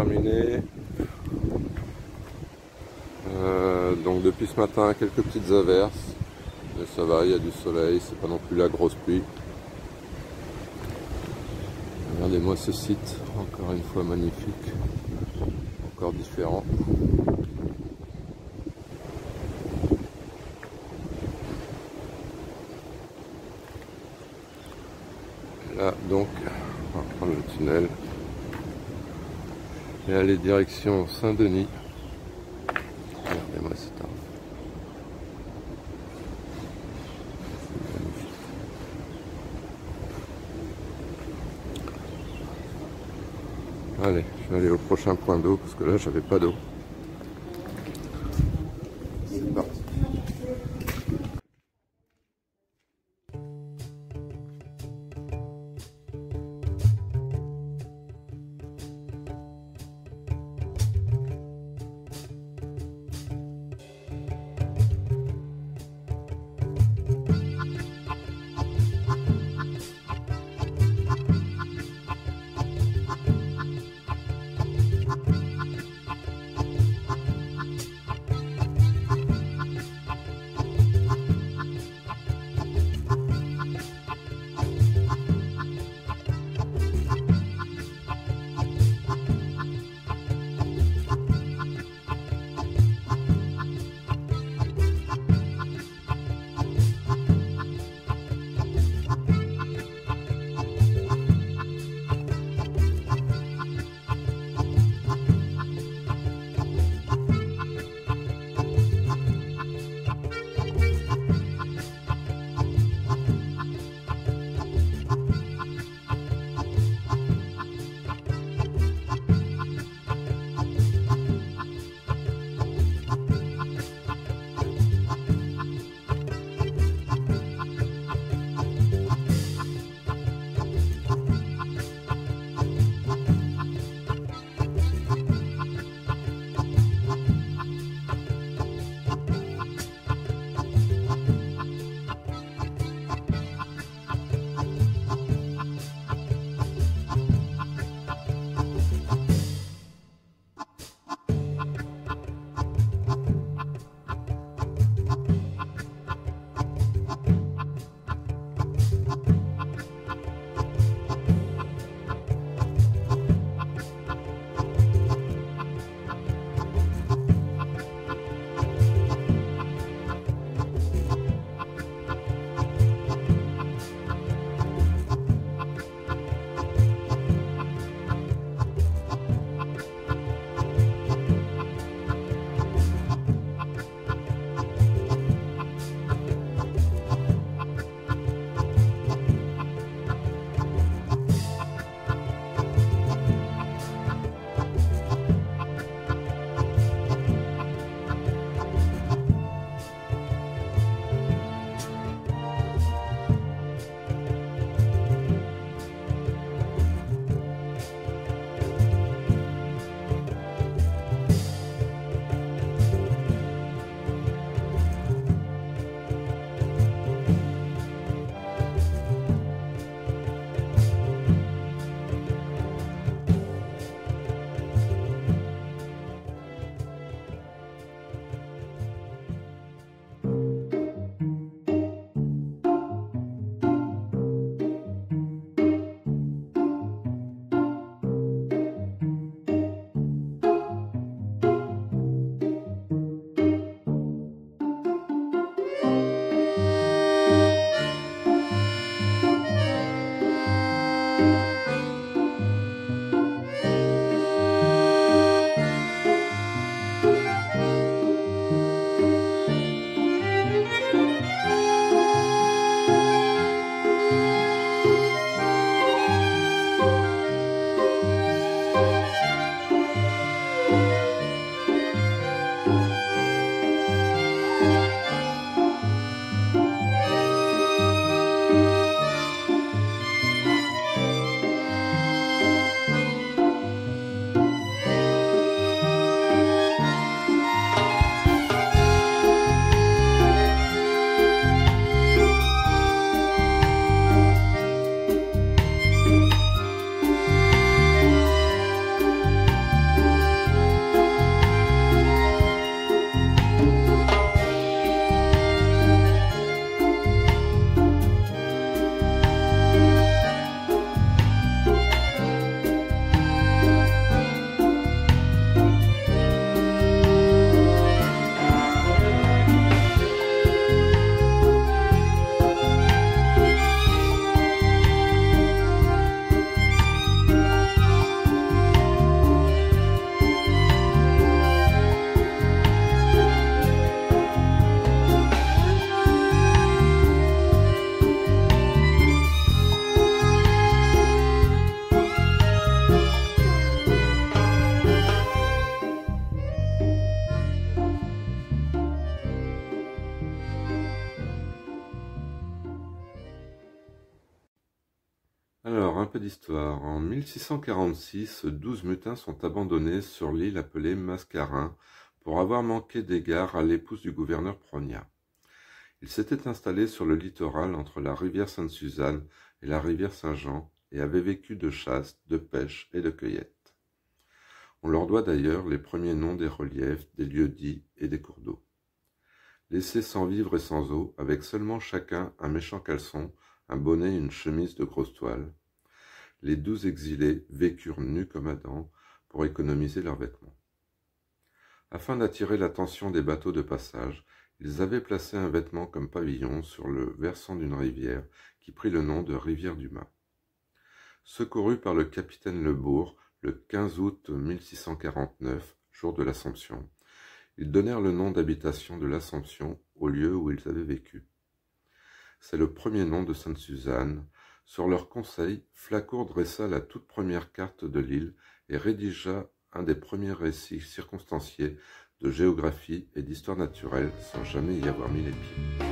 terminé. Donc depuis ce matin, quelques petites averses. Mais ça va, il y a du soleil, c'est pas non plus la grosse pluie. Regardez-moi ce site, encore une fois magnifique. Encore différent. Là donc, on va prendre le tunnel et aller direction Saint-Denis. Regardez-moi cet arbre. Allez, je vais aller au prochain point d'eau parce que là j'avais pas d'eau. C'est parti. peu d'histoire. En 1646, 12 mutins sont abandonnés sur l'île appelée Mascarin pour avoir manqué d'égard à l'épouse du gouverneur Prognat. Ils s'étaient installés sur le littoral entre la rivière Sainte-Suzanne et la rivière Saint-Jean et avaient vécu de chasse, de pêche et de cueillette. On leur doit d'ailleurs les premiers noms des reliefs, des lieux-dits et des cours d'eau. Laissés sans vivre et sans eau, avec seulement chacun un méchant caleçon, un bonnet et une chemise de grosse toile, les 12 exilés vécurent nus comme Adam pour économiser leurs vêtements. Afin d'attirer l'attention des bateaux de passage, ils avaient placé un vêtement comme pavillon sur le versant d'une rivière qui prit le nom de rivière du Mât. Secourus par le capitaine Lebourg le 15 août 1649, jour de l'Assomption, ils donnèrent le nom d'habitation de l'Assomption au lieu où ils avaient vécu. C'est le premier nom de Sainte-Suzanne. Sur leur conseil, Flacourt dressa la toute première carte de l'île et rédigea un des premiers récits circonstanciés de géographie et d'histoire naturelle sans jamais y avoir mis les pieds.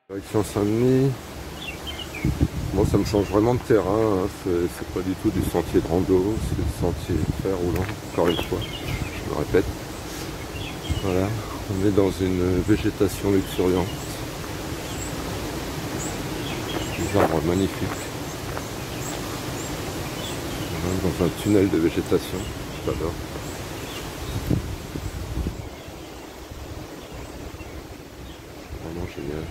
Direction Saint-Denis. Bon, ça me change vraiment de terrain, hein. C'est pas du tout du sentier de rando, c'est du sentier très roulant, encore une fois, je me répète. Voilà, on est dans une végétation luxuriante. Des arbres magnifiques. Voilà, dans un tunnel de végétation, j'adore. Vraiment génial.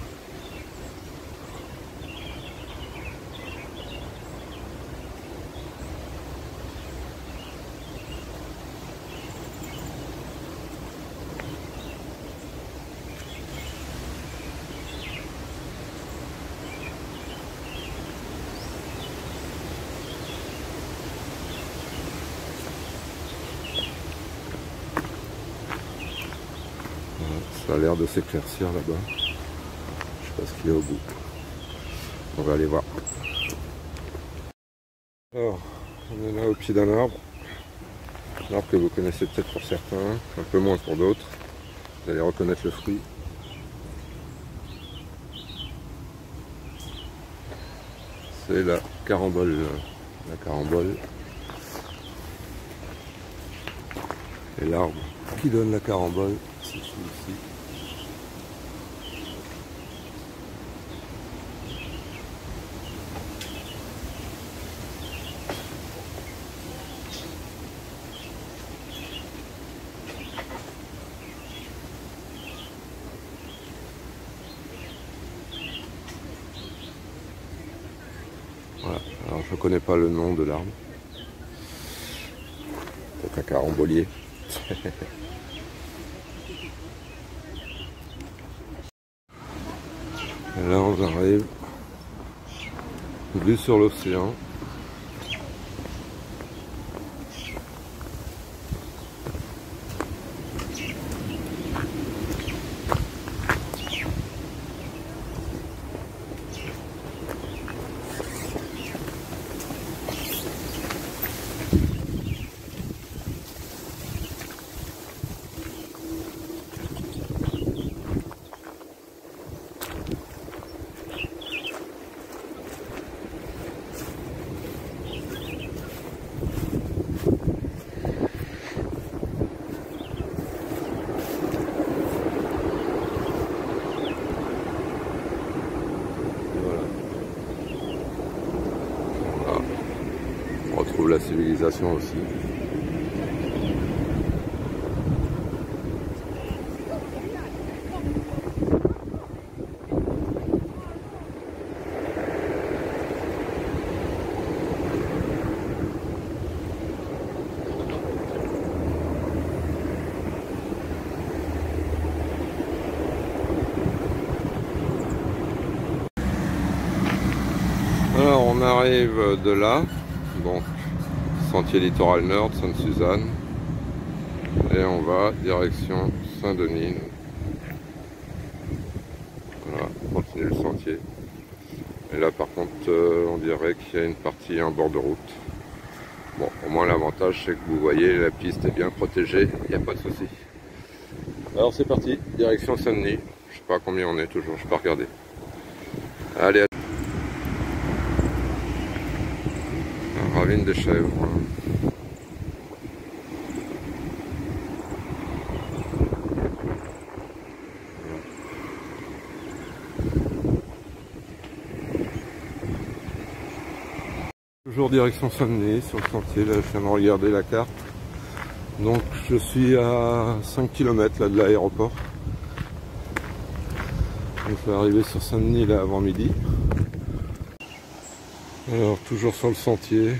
Ça a l'air de s'éclaircir là-bas. Je sais pas ce qu'il y a au bout. On va aller voir. Alors, on est là au pied d'un arbre. Un arbre que vous connaissez peut-être pour certains, un peu moins pour d'autres. Vous allez reconnaître le fruit. C'est la carambole. La carambole. Et l'arbre qui donne la carambole, c'est celui-ci. Voilà, alors je ne connais pas le nom de l'arbre. Peut-être un carambolier. Et là on arrive, vue sur l'océan. la civilisation aussi. Alors on arrive de là, donc sentier littoral nord, Sainte-Suzanne, et on va direction Saint-Denis. Voilà, on continue le sentier. Et là par contre on dirait qu'il y a une partie en bord de route. Bon, au moins l'avantage c'est que vous voyez la piste est bien protégée, il n'y a pas de souci. Alors c'est parti, direction Saint-Denis. Je sais pas combien on est toujours, je peux pas regarder. Allez. Ravine des Chèvres. Toujours direction Saint-Denis sur le sentier, là je viens de regarder la carte. Donc je suis à 5 km là de l'aéroport. Donc je vais arriver sur Saint-Denis là avant midi. Alors toujours sur le sentier.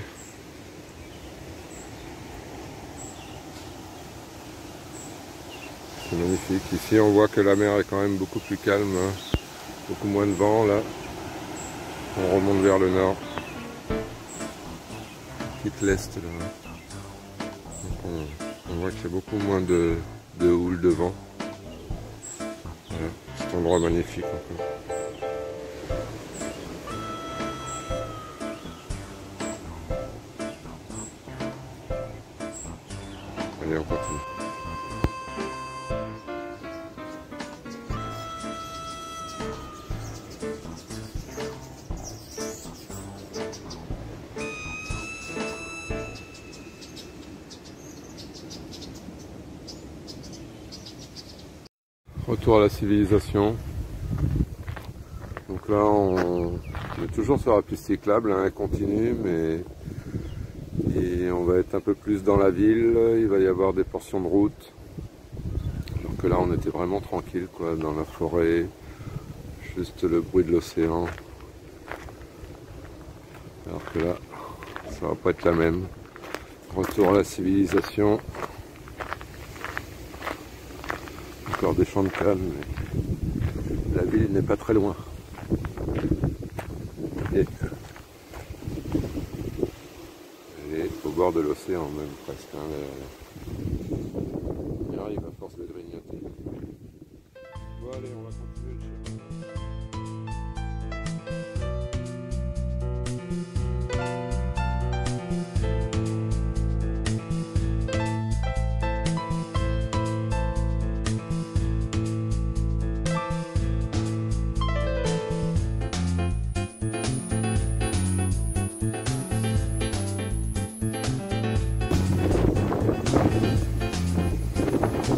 C'est magnifique. Ici on voit que la mer est quand même beaucoup plus calme, hein. Beaucoup moins de vent là. On remonte vers le nord. On quitte l'est là. Donc on voit qu'il y a beaucoup moins de houle de vent. Voilà, cet endroit magnifique encore. Allez, on continue. Retour à la civilisation. Donc là on est toujours sur la piste cyclable, hein, elle continue, mais et on va être un peu plus dans la ville, il va y avoir des portions de route. Donc là on était vraiment tranquille quoi, dans la forêt, juste le bruit de l'océan. Alors que là, ça va pas être la même. Retour à la civilisation. Encore des champs de calme, mais la ville n'est pas très loin. Et au bord de l'océan même presque. Hein, il arrive à force de grignoter. Bon allez, on va continuer le chemin.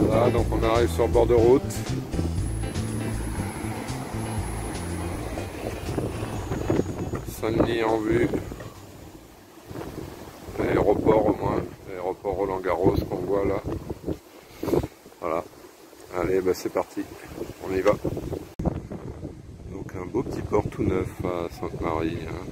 Voilà, donc on arrive sur le bord de route. Saint-Denis en vue. L'aéroport au moins, l'aéroport Roland-Garros qu'on voit là. Voilà. Allez, bah c'est parti, on y va. Donc un beau petit port tout neuf à Sainte-Marie. Hein.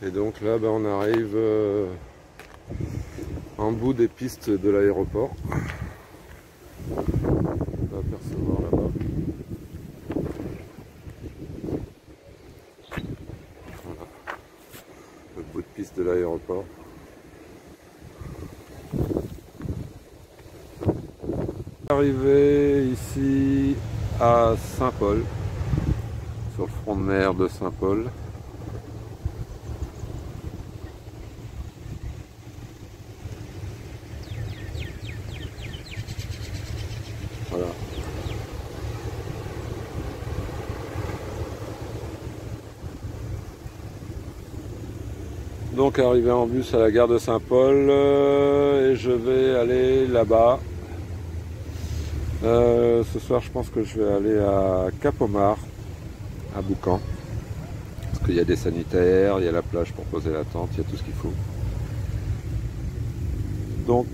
Et donc là, on arrive en bout des pistes de l'aéroport. On va apercevoir là-bas. Voilà. Le bout de piste de l'aéroport. Arrivé ici à Saint-Paul, sur le front de mer de Saint-Paul. Voilà. Donc arrivé en bus à la gare de Saint-Paul et je vais aller là-bas. Ce soir je pense que je vais aller à Cap-Omar, à Boucan. Parce qu'il y a des sanitaires, il y a la plage pour poser la tente, il y a tout ce qu'il faut. Donc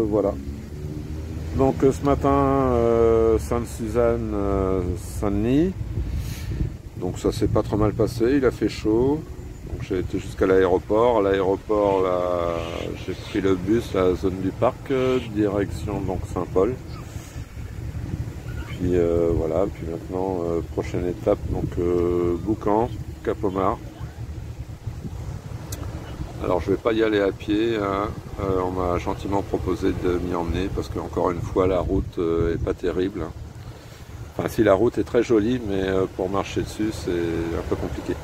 voilà. Donc ce matin, Sainte-Suzanne, Saint-Denis. Donc ça s'est pas trop mal passé, il a fait chaud. Donc j'ai été jusqu'à l'aéroport. À l'aéroport, là, j'ai pris le bus à la zone du parc, direction donc Saint-Paul. Puis voilà, puis maintenant, prochaine étape, donc Boucan, Cap-Omar. Alors je vais pas y aller à pied, hein. On m'a gentiment proposé de m'y emmener parce que encore une fois la route est pas terrible. Enfin si, la route est très jolie, mais pour marcher dessus c'est un peu compliqué.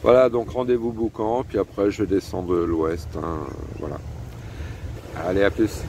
Voilà, donc rendez-vous Boucan, puis après je descends de l'ouest, hein, voilà. Allez, à plus.